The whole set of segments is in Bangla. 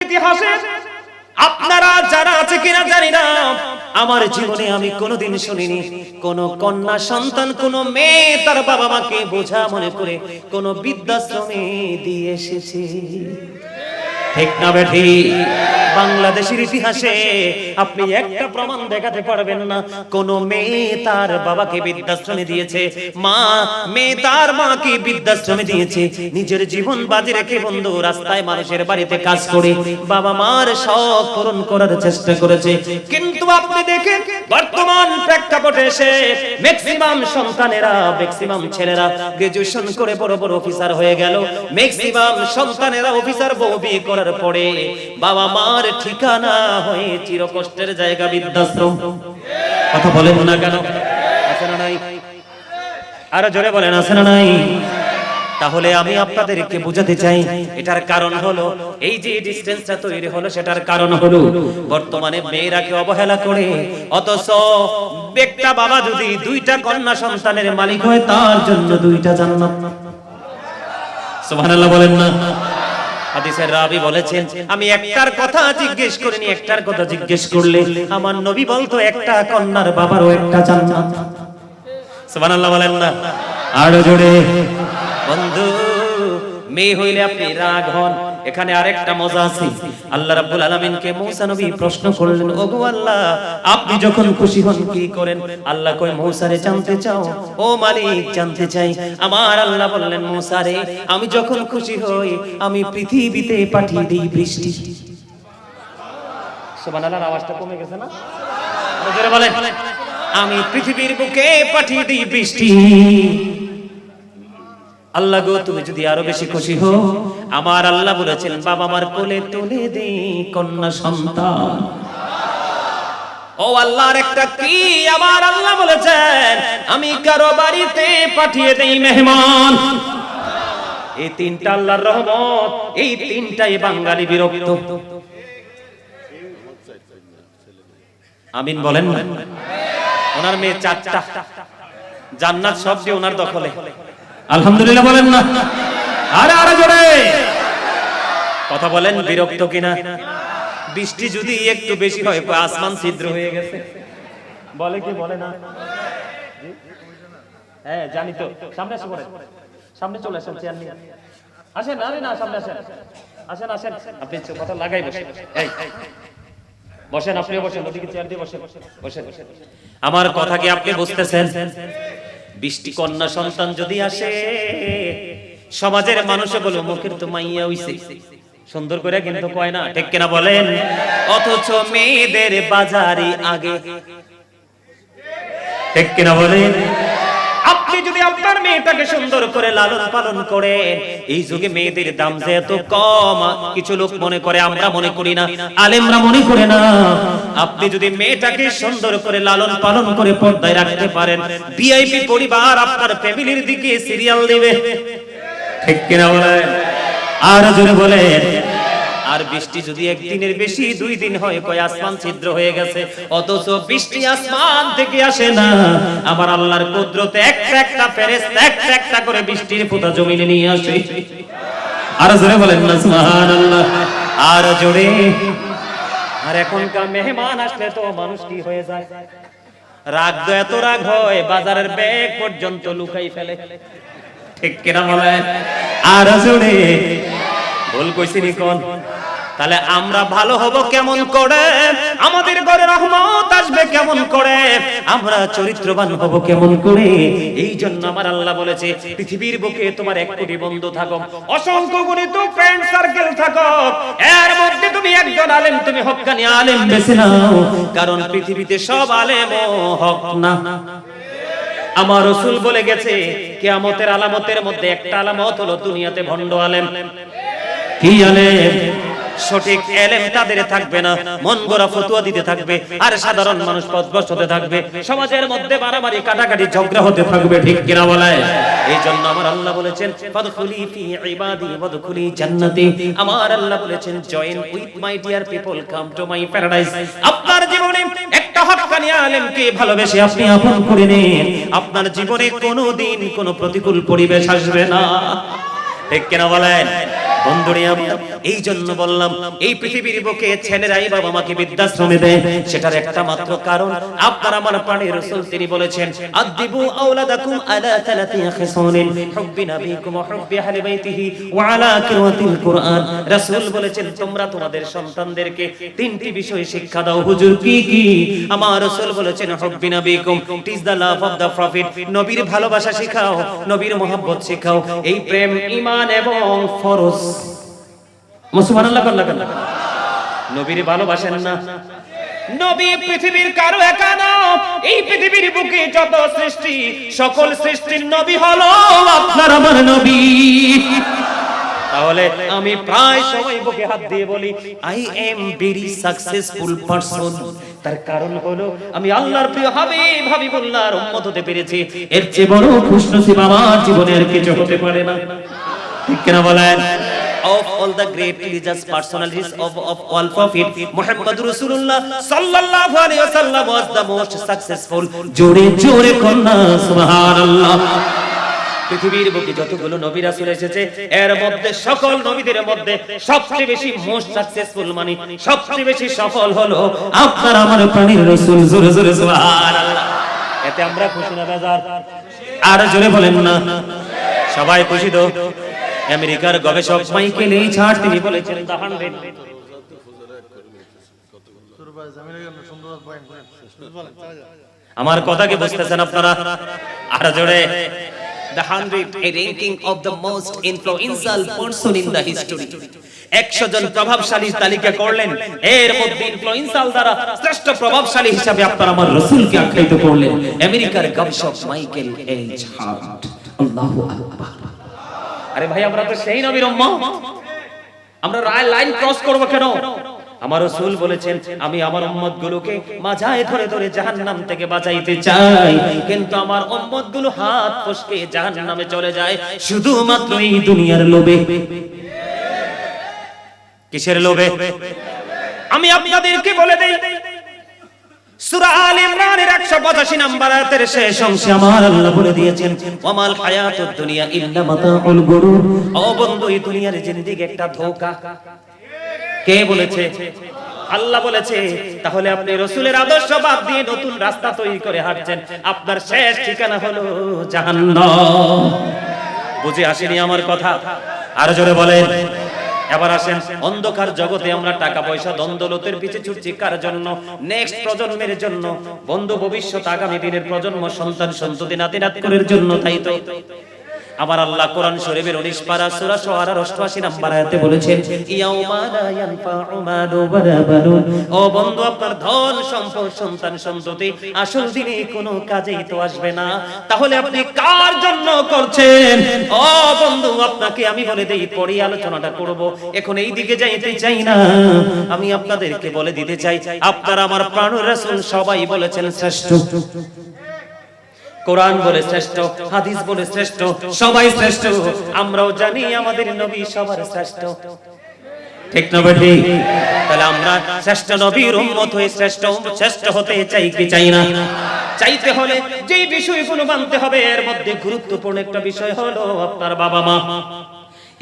ইতিহাসে আপনারা যারা আছে কিনা জানি না, আমার জীবনে আমি কোনোদিন শুনিনি কোন কন্যা সন্তান কোন মেয়ে তার বাবা মাকে বোঝা মনে করে কোন বৃদ্ধাশ্রমে দিয়ে এসেছে। ঠিক না বেঠি? বাংলাদেশের ইতিহাসে আপনি একটা প্রমাণ দেখাতে পারবেন না কোন মেয়ে তার বাবাকে বৃদ্ধাশ্রমে দিয়েছে, মেয়ে তার মাকে বৃদ্ধাশ্রমে দিয়েছে, নিজের জীবন বাজি রেখে বন্ধু রাস্তায় মানুষের বাড়িতে কাজ করে বাবা মার শখ পূরণ করার চেষ্টা করেছে। কিন্তু আপনি দেখেন বর্তমান প্রেক্ষাপটে এসে ম্যাক্সিমাম সন্তানেরা, ম্যাক্সিমাম ছেলেরা গ্রাজুয়েশন করে বড় বড় অফিসার হয়ে গেল, ম্যাক্সিমাম সন্তানেরা অফিসার বউ বিয়ে করার পরে বাবা মার ঠিকানা হয়ে চিরকষ্টের জায়গা বৃদ্ধাশ্রম। কথা বলেন না কেন? আছে না নাই? আরো জোরে বলেন, আছে না নাই? তাহলে আমি আপনাদেরকে বোঝাতে চাই এটার কারণ হলো এই যে ডিসটেন্সটা তৈরি হলো, সেটার কারণ হলো বর্তমানে মেয়েরাকে অবহেলা করে, অথচ একটা বাবা যদি দুইটা কন্যা সন্তানের মালিক হয় তার জন্য দুইটা জান্নাত। সুবহানাল্লাহ বলেন না? হাদিসের রাবী বলেছেন, আমি একটার কথা জিজ্ঞেস করিনি, একটার কথা জিজ্ঞেস করলে আমার নবী বলতো একটা কন্যার বাবারও একটা জান্নাত। সুবহানাল্লাহ বলেন না? আরো জোরে। বন্ধু, মেয়ে হইলে আপনি রাগ হন। এখানে আরেকটা মজা আছে। আল্লাহ রাব্বুল আলামিনকে মূসা নবী প্রশ্ন করলেন, ওগো আল্লাহ, আপনি যখন খুশি হন কি করেন? আল্লাহ কয়, মূসা রে জানতে চাও? ও মালিক, জানতে চাই। আমার আল্লাহ বললেন, মূসা রে, আমি যখন খুশি হই আমি পৃথিবীতে পাঠিয়ে দেই বৃষ্টি। সুবহানাল্লাহর আওয়াজটা কমে গেছে না? জোরে বলেন। আমি পৃথিবীর বুকে পাঠিয়ে দেই বৃষ্টি। আল্লাহ গো, তুমি যদি আরো বেশি খুশি হও, আমার আল্লাহ বলেছেন বাবা মার কোলে তুলে দেই কন্যা সন্তান। ও আল্লাহর একটা কি, আমার আল্লাহ বলেছেন আমি কারো বাড়িতে পাঠিয়ে দেই মেহমান। এই তিনটা আল্লাহর রহমত, এই তিনটাই বাঙালি বিরক্ত। আমিন বলেন না? ওনার মেয়ে চারটা, জান্নাত সব যে ওনার দখলে। আলহামদুলিল্লাহ বলেন না? আরে আরে জোরে কথা বলেন, বিরক্ত কিনা? বৃষ্টি যদি একটু বেশি হয় আসমান ছিদ্র হয়ে গেছে, বলে কি বলে না? হ্যাঁ জানি তো। সামনে আসে, পড়ে সামনে চলে আসেন, চেয়ার নিয়ে আসেন। আরে না, সামনে আসেন, আসেন আসেন। আপনি কথা লাগাই বসেন, এই বসেন, আপনিও বসেন, ওদিকে চেয়ার দিয়ে বসেন, বসেন। আমার কথা কি আপনি বুঝতেছেন? বৃষ্টি কন্যা সন্তান যদি আসে, সমাজের মানুষ বলে মুখের তো মাইয়া হইছে, সুন্দর করে কিন্তু কয় না, ঠিক কিনা বলেন? অথচ মেয়েদের বাজারে আগে, ঠিক কিনা বলেন? আপনি যদি আপনার মেয়েটাকে সুন্দর করে লালন পালন করে, এই যুগে মেয়েদের দাম যে এত কম, কিছু লোক মনে করে, আমরা মনে করি না, আলেমরা মনে করে না। আপনি যদি মেয়েটাকে সুন্দর করে লালন পালন করে পর্দায় রাখতে পারেন, ভিআইপি পরিবার আপনার ফ্যামিলির দিকে সিরিয়াল দিবে, ঠিক কিনা বলেন? আর জোরে বলেন। আর বৃষ্টি যদি একদিনের বেশি, 2 দিন হয়, কয় আসমান ছিদ্র হয়ে গেছে, অথচ বৃষ্টি আসমান থেকে আসে না। আমার আল্লাহর কুদরতে একটা একটা ফেরেশতা একটা একটা করে বৃষ্টির ফোঁটা জমিনে নিয়ে আসে। আর জোরে বলেন না সুবহানাল্লাহ? আর জোরে। আর এখনকার মেহমান আসলে তো মানুষ কি হয়ে যায়, রাগ তো এত রাগ হয় বাজারের ব্যাগ পর্যন্ত লুকাই ফেলে, ঠিক কিনা বলেন? আর জোরে। ভুল কইছি নি কোন? তাহলে আমরা ভালো হব কেমন করে? আমাদের ঘরে রহমত আসবে কেমন করে? আমরা চরিত্রবান হব কেমন করে? এই জন্য আমার আল্লাহ বলেছে পৃথিবীর বুকে তোমার 1 কোটি বন্ধু থাকুক, অসংখ্য গণিত ফ্রেন্ড সার্কেল থাকুক, এর মধ্যে তুমি একজন আলেম, তুমি হক্কানি আলেম বেছে নাও, কারণ পৃথিবীতে সব আলেমও হক না। আমার রাসূল বলে গেছে কিয়ামতের আলামতের মধ্যে একটা আলামত হলো দুনিয়াতে ভণ্ড আলেম। কি আলেম? সঠিক এলেম তাদের থাকবে না, মন গড়া ফতোয়া দিতে থাকবে, আর সাধারণ মানুষ পথভ্রষ্ট হতে থাকবে, সমাজের মধ্যে মারামারি কাটাকাটি ঝগড়া হতে থাকবে, ঠিক কিনা বলে? এই জন্য আমার আল্লাহ বলেছেন ফাদখুলি ফি ইবাদি ওয়াদখুলি জান্নাতি। আমার আল্লাহ বলেছেন join with my dear people, come to my paradise. আপনার জীবনে একটা হক্কানি আলেমকে ভালোবেসে আপনি আপন করে নিন, আপনার জীবনে কোনোদিন কোনো প্রতিকূল পরিবেশ আসবে না, ঠিক কিনা বলেন? বন্ধুরে আমার, এই জন্য বললাম এই পৃথিবীর বুকে ছেলেরাই বাবা মাকে বৃদ্ধাশ্রমে দেয়, সেটার একটা মাত্র কারণ আপনার আমার প্রাণের রাসূল তিনি বলেছেন, আদিবু আওলাদাকুম আলা সালাতি খিসালিন হুব্বি নবিকুম ওয়া হুব্বি আহলি বাইতিহি ওয়া আলা কিরাতিল কুরআন। রাসূল বলেছেন তোমরা তোমাদের সন্তানদেরকে তিনটি বিষয় শিক্ষা দাও। হুজুর কি কি? আমার রাসূল বলেছেন হুব্বি নবিকুম, teach the love of the prophet, নবীর ভালোবাসা শিখাও, নবীর মহব্বত শিখাও। এই প্রেম ঈমান এবং ফরজ। সুবহানাল্লাহ আল্লাহ। নবীর ভালোবাসেন না? নবী পৃথিবীর কারো একা না, এই পৃথিবীর বুকে যত সৃষ্টি সকল সৃষ্টির নবী হলো আপনার আমার নবী। তাহলে আমি প্রায় সময় বুকে হাত দিয়ে বলি I am very successful person. তার কারণ হলো আমি আল্লাহর প্রিয় হাবিবুল্লাহর উম্মত হতে পেরেছি। এর চেয়ে বড় খুশনসিব আমার জীবনে আর কিছু হতে পারে না। ঠিক কিনা বলেন? Of all the great religious personalities of all prophet, Muhammad Rasulullah sallallahu alaihi wasallam was the most successful. জোরে জোরে কন্যা সুবহানাল্লাহ। পৃথিবীর বুকে যতগুলো নবী রাসূল এসেছে এর মধ্যে সকল নবীদের মধ্যে সবচেয়ে বেশি মোস্ট সাকসেসফুল মানে সবচেয়ে বেশি সফল হলো আপনার আমার প্রাণের রাসূল। জোরে জোরে সুবহানাল্লাহ। এতে আমরা খুশি না বেজার? আর জোরে বলেন না। সবাই খুশি তো? আমেরিকার গবেষক মাইকেল এইচ হার্ট তিনি বলেছেন দ্য 100। আমার কথা কি বুঝতেছেন আপনারা? আর জোরে। The 100 a ranking of the most influential person in the history. 100 জন প্রভাবশালী তালিকা করলেন, এর মধ্যে ইনফ্লুয়েন্সাল দ্বারা শ্রেষ্ঠ প্রভাবশালী হিসেবে আপনারা আমার রাসূলকে আখ্যায়িত করলেন আমেরিকার গবেষক মাইকেল এইচ হার্ট। আল্লাহু আকবার। আরে ভাই আমরা তো সেই নবীর উম্মত, আমরা লাইন ক্রস করব কেন? আমার রাসূল বলেছেন আমি আমার উম্মতগুলোকে মাঝায় ধরে ধরে জাহান্নাম থেকে বাঁচাইতে চাই, কিন্তু আমার উম্মতগুলো হাত ফসকে জাহান্নামে চলে যায় শুধুমাত্র এই দুনিয়ার লোভে। কিসের লোভে? আমি আপনাদেরকে বলে দেই সূরা আলে ইমরানের 185 নম্বর আয়াতের শেষ অংশে আমার আল্লাহ বলে দিয়েছেন ওয়ামাল হায়াতুদ দুনিয়া ইল্লা মাতাউল গুরুর। ও বন্ধু এই দুনিয়ার জিন্দেগি একটা ধোঁকা। কে বলেছে? আল্লাহ বলেছে। তাহলে আপনি রাসূলের আদর্শ বাদ দিয়ে নতুন রাস্তা তৈরি করে হাঁটছেন, আপনার শেষ ঠিকানা হলো জাহান্নাম। বুঝে আসেনি আমার কথা? আর জোরে বলেন। এবার আসেন, অন্ধকার জগতে আমরা টাকা পয়সা দ্বন্দ্বলতের পিছে ছুটছি কার জন্য? নেক্সট প্রজন্মের জন্য, বন্ধু ভবিষ্যৎ আগামী দিনের প্রজন্ম, সন্তান সন্ততি নাতি নাতকুরের জন্য। তাই তো আমার আল্লাহ কোরআন শরীফের 19 পারা সূরা শুআরার 88 নম্বর আয়াতে বলেছেন ইয়াউমা লা ইয়ানফাউ মালু ওয়ালা বানুন। ও বন্ধু আপনার ধন সম্পদ সন্তান সন্ততি আসল দিনে কোনো কাজেই তো আসবে না। তাহলে আপনি কার জন্য করছেন? ও বন্ধু আপনাকে আমি বলে দেই, পরে আলোচনাটা করব, এখন এই দিকে যাইতে চাই না। আমি আপনাদেরকে বলে দিতে চাই আপনারা আমার প্রাণের রাসূল সবাই বলেছেন শ্রেষ্ঠ। কোরআন বলে শ্রেষ্ঠ, হাদিস বলে শ্রেষ্ঠ, সবাই শ্রেষ্ঠ। আমরাও জানি আমাদের নবী সবার শ্রেষ্ঠ। ঠিক না বেঠি? তাহলে আমরা শ্রেষ্ঠ নবীর উম্মত হয়ে শ্রেষ্ঠ হতে চাই কি চাই না? চাইতে হলে যে বিষয়গুলো মানতে হবে এর মধ্যে গুরুত্বপূর্ণ একটা বিষয় হলো আপনার বাবা মা।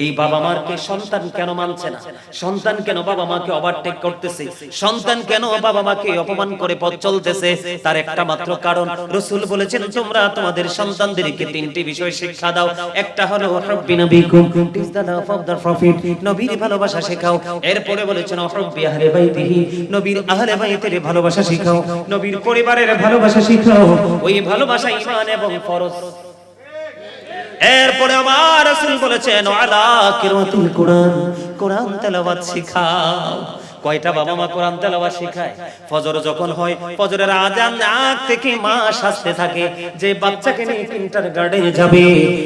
এই বাবা মাকে সন্তান কেন মানছে না? সন্তান কেন বাবা মাকে ওভারটেক করতেছে? সন্তান কেন বাবা মাকে অপমান করে পথ চলতেছে? তার একটা মাত্র কারণ, রাসূল বলেছেন তোমরা তোমাদের সন্তানদেরকে তিনটি বিষয় শিক্ষা দাও। একটা হলো হুব্বি নবিকুম, teach the love of the prophet, নবীর ভালোবাসা শেখাও। এরপরে বলেছেন হুব্বি আহলে বাইতিহি, নবীর আহলে বাইতের ভালোবাসা শিখাও, নবীর পরিবারের ভালোবাসা শিখাও। ওই ভালোবাসা ঈমান এবং ফরজ। এরপরে আমার রাসূল বলেছেন ওয়ালা কিরাতুল কুরআন, কোরআন তেলাওয়াত শিখাও। কয়টা বাবা মা কোরআন তেলাওয়াত শেখায়? ফজর যখন হয়, ফজরের আযান আগ থেকে মা সাজতে থাকে যে বাচ্চাকে নিয়ে কিন্ডারগার্টেনে যাবে,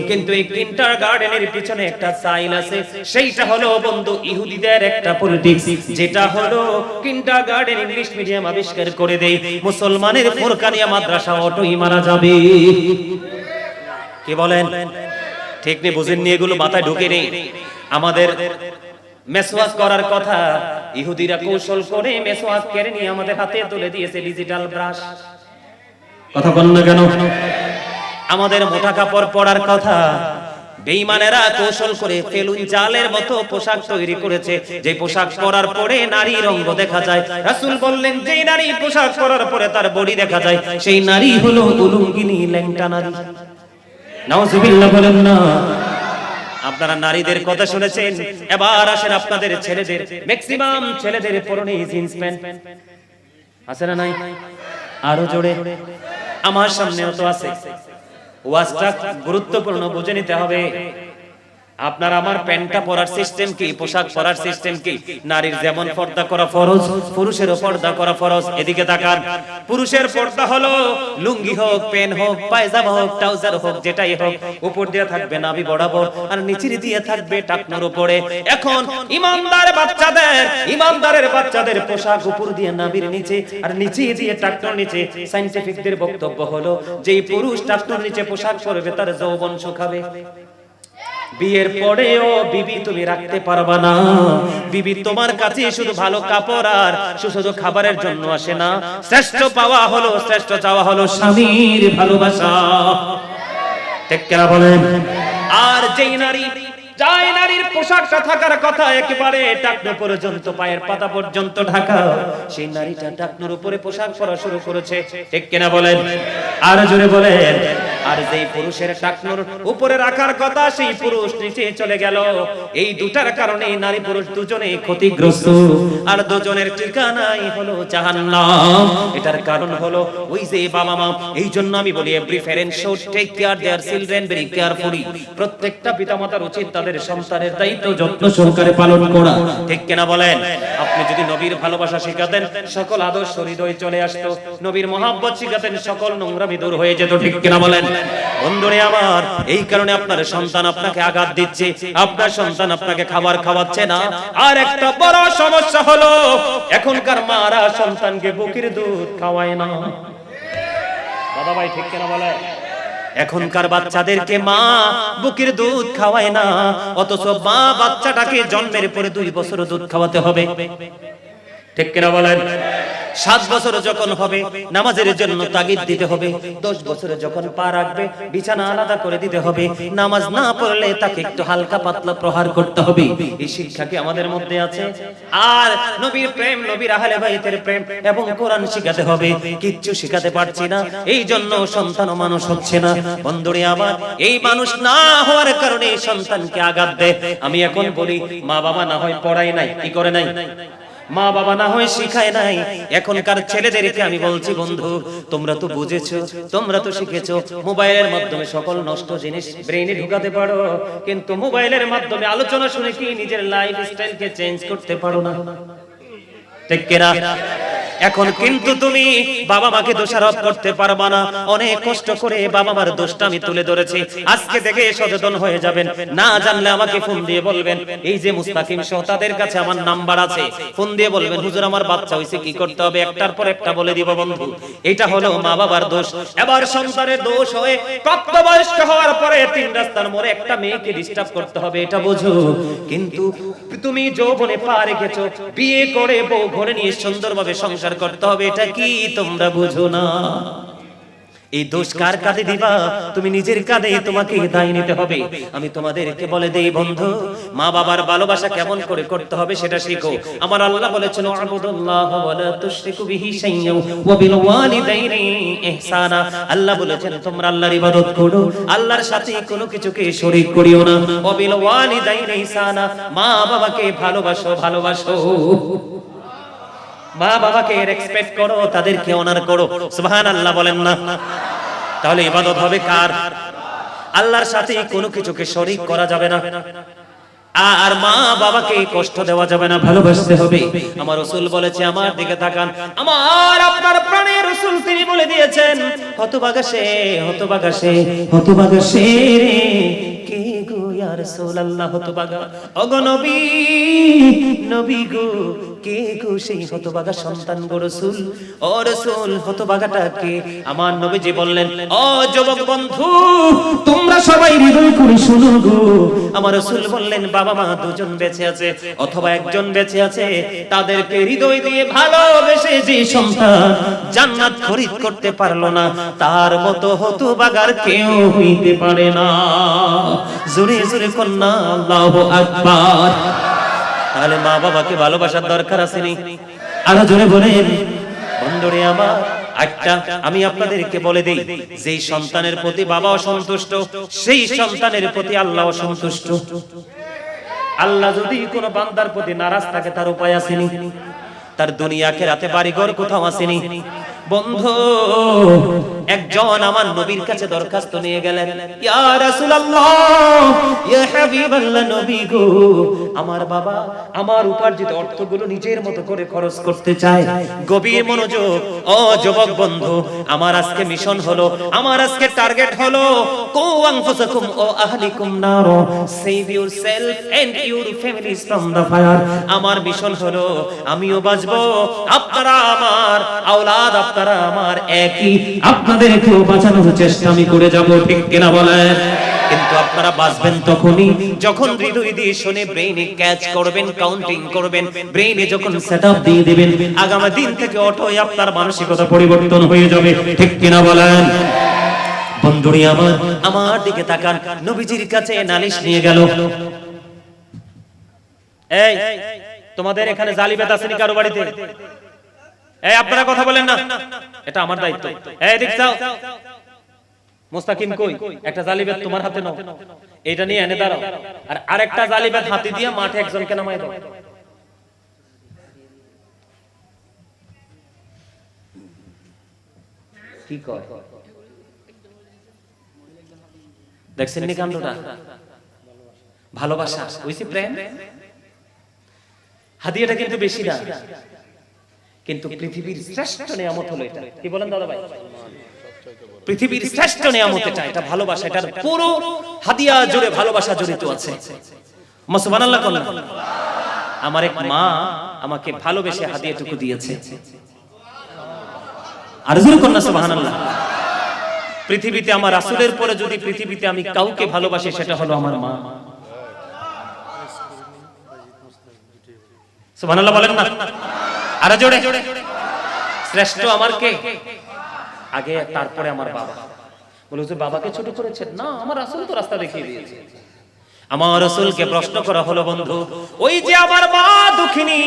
কিন্তু এই কিন্ডারগার্টেনের পিছনে একটা সাইন আছে, সেইটা হলো বন্ধু ইহুদিদের একটা পলিটিক্স, যেটা হলো কিন্ডারগার্টেন ইংলিশ মিডিয়াম আবিষ্কার করে দেয় মুসলমানের ফুরকানিয়া মাদ্রাসা অটোই মারা যাবে। কি বলেন? ঠিক নেই? বুঝেননি? এগুলো মাথায় ঢুকে নেই। আমাদের মেসওয়াক করার কথা, ইহুদিরা কৌশল করে মেসওয়াক কেড়ে নিয়ে আমাদের হাতে তুলে দিয়েছে ডিজিটাল ব্রাশ। কথা বলেন না কেন? আমাদের মোটা কাপড় পরার কথা, বেঈমানেরা কৌশল করে ফেলুন জালের মতো পোশাক তৈরি করেছে, যে পোশাক পরার পরে নারীর অঙ্গ দেখা যায়। রাসূল বললেন যে নারী পোশাক পরার পরে তার বডি দেখা যায় সেই নারী হলো উলঙ্গিনী, ল্যাংটা নারী। নাউজুবিল্লাহ বলেন না। আপনারা নারীদের কথা শুনেছেন, এবার আসেন আপনাদের ছেলেদের। ম্যাক্সিমাম ছেলেদের পরনে জিন্স প্যান্ট আছে না নাই? আরো জোরে। আমার সামনেও তো আছে। ওয়াজটা গুরুত্বপূর্ণ, বুঝে নিতে হবে। আপনার আমার প্যান্টটা পরার সিস্টেম কি, পোশাক পরার সিস্টেম কি? নারীর যেমন পর্দা করা ফরজ, পুরুষেরও পর্দা করা ফরজ। এদিকে তাকান, পুরুষের পর্দা হলো লুঙ্গি হোক, প্যান্ট হোক, পায়জামা হোক, ট্রাউজার হোক, যেটাই হোক, উপর দিয়ে থাকবে নাভি বরাবর, আর নিচের দিয়ে থাকবে টাকনোর উপরে। এখন ইমানদারের বাচ্চাদের পোশাক উপর দিয়ে নাভির নিচে আর নিচে দিয়ে টাকনোর নিচে। সায়েন্টিফিকদের বক্তব্য হলো যে পুরুষ টাকনোর নিচে পোশাক পরবে তার যৌবন শুকাবে। বিয়ের পরেও বিবি তুমি রাখতে পারবা না। বিবি তোমার কাছে শুধু ভালো কাপড় আর সুস্বাদু খাবারের জন্য আসে না। শ্রেষ্ঠ পাওয়া হলো, শ্রেষ্ঠ চাওয়া হলো স্বামীর ভালোবাসা। ঠিক কিনা বলেন? আর যেই নারীর পোশাকটা থাকার কথা একেবারে টাকনো পর্যন্ত, পায়ের পাতা পর্যন্ত ঢাকা, সেই নারীটা টাকনোর উপরে পোশাক পরা শুরু করেছে। ঠিক কিনা বলেন? আর জোরে বলেন। আর যেই পুরুষের টাকনোর উপরে রাখার কথা সেই পুরুষ নিচে চলে গেল। এই দুটার কারণে নারী পুরুষ দুজনেই ক্ষতিগ্রস্ত, আর দুজনের ঠিকানাই হলো জাহান্নাম। এটার কারণ হলো ওই যে বাবা মা। এই জন্য আমি বলি every parent should take care their children very carefully. প্রত্যেকটা পিতামাতার উচিত তাদের সন্তানের দায়িত্ব যত্ন সহকারে পালন করা। ঠিক কিনা বলেন? আপনি যদি নবীর ভালোবাসা শিখাতেন সকল আদর্শ হৃদয় চলে আসতো, নবীর মহব্বত শিখাতেন সকল নোংরামি দূর হয়ে যেত। ঠিক কিনা বলেন? বন্ধুরে আমার, এই কারণে আপনার সন্তান আপনাকে আঘাত দিচ্ছে, আপনার সন্তান আপনাকে খাবার খাওয়াচ্ছে না। আর একটা বড় সমস্যা হলো এখনকার মারা সন্তানকে বুকের দুধ খাওয়ায় না। দাদা ভাই ঠিক কিনা বলে? এখনকার বাচ্চাদেরকে মা বুকের দুধ খাওয়ায় না, অথচ মা বাচ্চাটাকে জন্মের পরে 2 বছর দুধ খাওয়াতে হবে। ঠিক কিনা বলেন? 7 বছর যখন হবে নামাজের জন্য তাগিদ দিতে হবে, 10 বছরে যখন পা রাখবে বিছানা আলাদা করে দিতে হবে, নামাজ না পড়লে তাকে একটু হালকা পাতলা প্রহার করতে হবে। এই শিক্ষা কি আমাদের মধ্যে আছে? আর নবীর প্রেম, নবীর আহলে বাইতের প্রেম এবং কোরআন শিখাতে হবে, কিচ্ছু শিখাতে পারছি না। এই জন্য সন্তানও মানুষ হচ্ছে না। বন্ধুরে আমার, এই মানুষ না হওয়ার কারণে সন্তানকে আঘাত দেয়। আমি এখন বলি মা বাবা না হয় পড়ায় নাই, কি করে নাই? মা বাবা না হয় শিখায় নাই। এখনকার ছেলেদেরকে আমি বলছি বন্ধু, তোমরা তো বুঝেছো, তোমরা তো শিখেছো, মোবাইলের মাধ্যমে সকল নষ্ট জিনিস ব্রেইনে ঢুকাতে পারো, কিন্তু মোবাইলের মাধ্যমে আলোচনা শুনে কি নিজের লাইফ স্টাইলকে চেঞ্জ করতে পারো না? ঠিক কিনা? এখন কিন্তু তুমি বাবা মাকে দোষারোপ করতে পারবা না। অনেক কষ্ট করে বাবা মার দোষটা আমি তুলে ধরেছি, আজকে থেকে সচেতন হয়ে যাবেন। না জানলে আমাকে ফোন দিয়ে বলবেন, এই যে মুস্তাকিম সহ তাদের কাছে আমার নাম্বার আছে, ফোন দিয়ে বলবেন হুজুর আমার বাচ্চা হইছে, কি করতে হবে? একটার পর একটা বলে দিব বন্ধু। এটা হলো মা বাবার দোষ। এবার সন্তানের দোষ হয়ে প্রাপ্তবয়স্ক হওয়ার পরে 3 রাস্তার মোড়ে একটা মেয়েকে ডিস্টার্ব করতে হবে, এটা বোঝো। কিন্তু তুমি যৌবনে পা রেখেছো, বিয়ে করে বউ ঘরে নিয়ে সুন্দরভাবে সংসার করতে হবে, এটা কি তোমরা বুঝো না? এই দোষ কার কাঁধে দিবা? তুমি নিজের কাঁধে তোমাকে দায় নিতে হবে। আমি তোমাদেরকে বলে দেই বন্ধু, মা বাবার ভালোবাসা কেমন করে করতে হবে সেটা শিখো। আমার আল্লাহ বলেছেন আবুদুল্লাহ ওয়া লা তুশরিকু বিহি শাইয়্যান ওয়া বিল ওয়ালিদাইনি ইহসানা। আল্লাহ বলেছেন তোমরা আল্লাহর ইবাদত করো, আল্লাহর সাথে কোনো কিছুকে শরীক করিও না। ওয়া বিল ওয়ালিদাইনি ইহসানা, মা বাবাকে ভালোবাসো। মা বাবাকে রেসপেক্ট করো, তাদেরকে অনার করো। সুবহানাল্লাহ বলেন না? তাহলে ইবাদত হবে কার? আল্লাহর সাথে কোনো কিছুকে শরীক করা যাবে না। আর মা বাবাকে কষ্ট দেওয়া যাবে না, ভালোবাসতে হবে। আমার রাসূল বলেছে, আমার দিকে তাকান, আমার আপনার প্রাণের রাসূল তিনি বলে দিয়েছেন, হতভাগা সে রে, কে গো ইয়া রাসূলুল্লাহ হতভাগা? ওগো নবী গো, কে গো সেই হতভাগা সন্তান গো রাসূল, ও রাসূল হতভাগাটা কে? আমার নবীজি বললেন, ও যুবক বন্ধু তোমরা সবাই হৃদয় করে শুনো গো। আমার রাসূল বললেন, বাবা মা দুজন বেঁচে আছে অথবা একজন বেঁচে আছে, তাদেরকে হৃদয় দিয়ে ভালোবেসে যে সন্তান জান্নাত খরিদ করতে পারলো না, তার মতো হতভাগার কেউ হইতে পারে না। জোরে জোরে কন্যা আল্লাহু আকবার। তাহলে মা বাবাকে ভালোবাসার দরকার আছে নি? আরো জোরে বলেন। বন্ধুরে আমার, একটা আমি আপনাদেরকে বলে দেই, যেই সন্তানের প্রতি বাবা অসন্তুষ্ট সেই সন্তানের প্রতি আল্লাহ অসন্তুষ্ট। আল্লাহ যদি কোনো বান্দার প্রতি নারাজ থাকে তার উপায় আছে নি? তার দুনিয়া আখিরাতে বাড়িঘর কোথাও আছে নি? বন্ধু একজন আমার নবীর কাছে দরখাস্ত নিয়ে গেলেন, ইয়া রাসূলুল্লাহ, ইয়া হাবিবাল্লাহ, নবী গো, আমার বাবা আমার উপার্জিত অর্থগুলো নিজের মতো করে খরচ করতে চায়। গভীর মনোযোগ ও যুবক বন্ধু, আমার আজকে মিশন হলো, আমার আজকে টার্গেট হলো, কু আনফুসাকুম ও আহলিকুম নার, save yourself and your families from the fire. আমার মিশন হলো আমিও বাঁচবো, আপনারা আমার আওলাদ, আপনারা আমার একই, আপনাদেরকেও বাঁচানোর চেষ্টা আমি করে যাব, ঠিক কিনা বলেন? কিন্তু আপনারা বাঁচবেন তখনই যখন হৃদয় দিয়ে শুনে ব্রেইনে ক্যাচ করবেন, কাউন্টিং করবেন, ব্রেইনে যখন সেটআপ দিয়ে দিবেন, আগামী দিন থেকে অটোই আপনার মানসিকতা পরিবর্তন হয়ে যাবে, ঠিক কিনা বলেন? বন্ধুরি আমার, আমার দিকে তাকান। নবীজির কাছে নালিশ নিয়ে গেল, এই তোমাদের এখানে জালিবাত আছে নি কারো বাড়িতে? এই আপনারা কথা বলেন না, এটা আমার দায়িত্ব। এই দেখ যাও, মুস্তাকিম কই, একটা জালিবাত তোমার হাতে নাও, এটা নিয়ে এনে দাঁড়াও, আর আরেকটা জালিবাত হাতে দিয়ে মাঠে একজনকে নামাই দাও। কি কয় দেখছেন নি কাণ্ডটা? ভালোবাসা হইছে প্রেম। হাদিয়াটা কিন্তু বেশি না, কিন্তু পৃথিবীর শ্রেষ্ঠ নিয়ামত হলো এটা। কি বলেন দাদা ভাই? পৃথিবীর শ্রেষ্ঠ নিয়ামত এটা, এটা ভালোবাসা। এটার পুরো হাদিয়া জুড়ে ভালোবাসা জড়িত আছে। সুবহানাল্লাহ কোন? আমার এক মা আমাকে ভালোবেসে হাদিয়াটুকু দিয়েছে। আর জোরে কোন না সুবহানাল্লাহ। পৃথিবীতে আমার রাসূলের পরে যদি পৃথিবীতে আমি কাউকে ভালোবাসি সেটা হলো আমার মা। সুবহানাল্লাহ বলেন না? আর জোরে, শ্রেষ্ঠ আমার কে? আগে তারপরে আমার বাবা। বলে যে বাবাকে ছোট করেছেন না, আমার রাসূল তো রাস্তা দেখিয়ে দিয়েছে। আমার রাসূলকে প্রশ্ন করা হলো, বন্ধু ওই যে আমার মা দুঃখিনী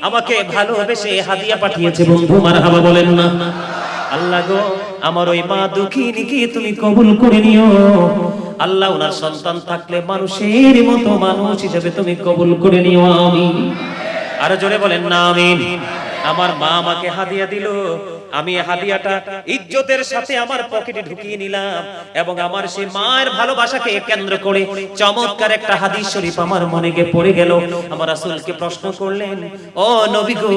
আমাকে ভালোবেসে হাদিয়া পাঠিয়েছে, বন্ধু মারহাবা বলেন না? আল্লাহ গো, আমার ওই মা দুঃখিনীকে তুমি কবুল করে নিও। আল্লাহ ওনার সন্তান থাকলে মানুষের মতো মানুষ হিসেবে তুমি কবুল করে নিও, আমিন। আর জোরে বলেন না আমিন। আমার মা আমাকে হাদিয়া দিল, আমি হাদিয়াটা ইজ্জতের সাথে আমার পকেটে ঢুকিয়ে নিলাম, এবং আমার সেই মায়ের ভালোবাসাকে কেন্দ্র করে চমৎকার একটা হাদিস শরীফ আমার মনে গিয়ে পড়ে গেল। আমার রাসূলকে প্রশ্ন করলেন, ও নবী গো,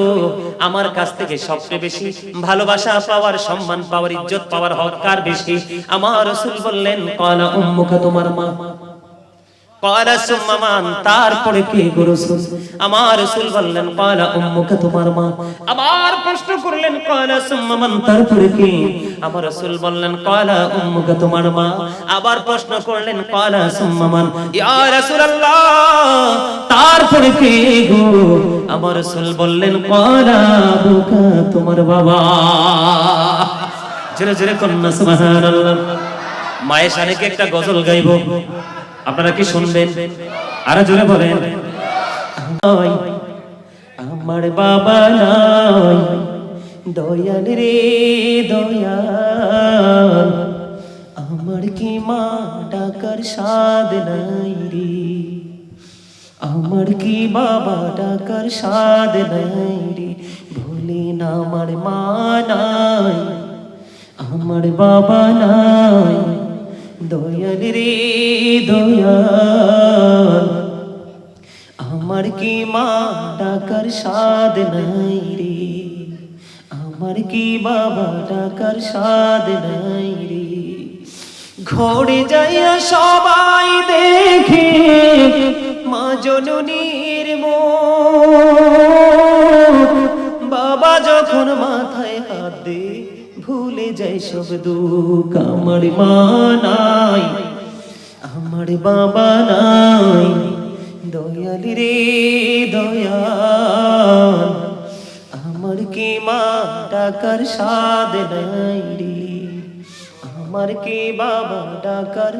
আমার কাছ থেকে সবচেয়ে বেশি ভালোবাসা পাওয়ার, সম্মান পাওয়ার, ইজ্জত পাওয়ার হক কার বেশি? আমার রাসূল বললেন, ক্বালা উম্মুকা, তোমার মা। ক্বালা সুম্মা মান, তারপরে কে গো রাসূল? আমার রাসূল বললেন, ক্বালা উম্মুকা, তোমার মা। আবার প্রশ্ন করলেন, ক্বালা সুম্মা মান, তারপরে কে? আমার রাসূল বললেন, ক্বালা উম্মুকা, তোমার মা। আবার প্রশ্ন করলেন, ক্বালা সুম্মা মান, ইয়া রাসূলুল্লাহ তারপরে কে গো? আমার রাসূল বললেন, ক্বালা আবুকা, তোমার বাবা। জোরে জোরে কন্যা সুবহানাল্লাহ। মায়ের শানে কি একটা গজল গাইবো, আপনারা কি শুনবেন? আর জোরে বলেন, আমার বাবা নাই দয়াল রে দয়াল, আমার কি মা ডাকার স্বাদ নাই রে, আমার কি বাবা ডাকার স্বাদ নাই রে, ভুলি না আমার মা নাই, আমার বাবা নাই দয়াল রে দয়াল, আমার কি মা ডাকার স্বাদ নাই রে, আমার কি বাবা ডাকার স্বাদ নাই রে। ঘরে যাইয়া সবাই দেখে মা জননীর মন, কাঁদে ভুলে যায় সব দুঃখ। আমার মা নাই, আমার বাবা নাই, দয়াল রে দয়াল, আমার কি মা ডাকার সাদ নাই রে, আমার কি বাবা ডাকার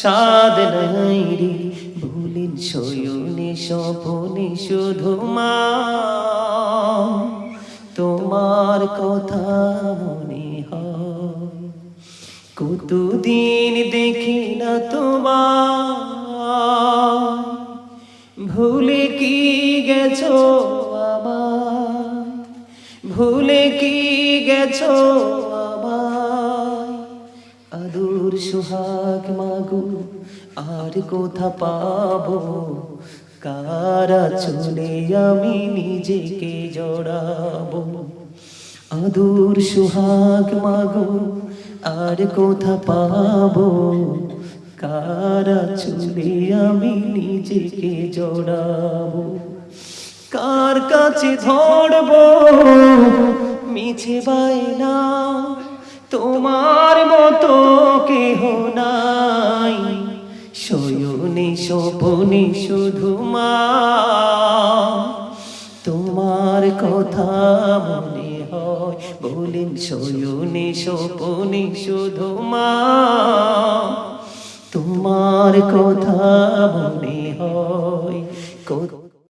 সাদ নাই রে। ভুলিন শয়নে স্বপনে শুধু মা, তোমার কথা মনে হয়। কতদিন দেখি না তোমার, ভুলে কি গেছো আমায়, ভুলে কি গেছো আমায়। আদর সোহাগ মাগো আর কোথা পাবো, কারা চলে আমি নিজেকে জড়াবো। আদর সোহাগ মাগো আর কোথা পাবো, কারা চলে আমি নিজেকে জড়াবো। কার কাছে ধরবো মিছে বায়না, তোমার মতো কেহ নাই। শয়নে স্বপনে শুধু মা, তোমার কথা মনে হয়। বলেন শয়নে স্বপনে শুধু মা, তোমার কথা মনে হয়।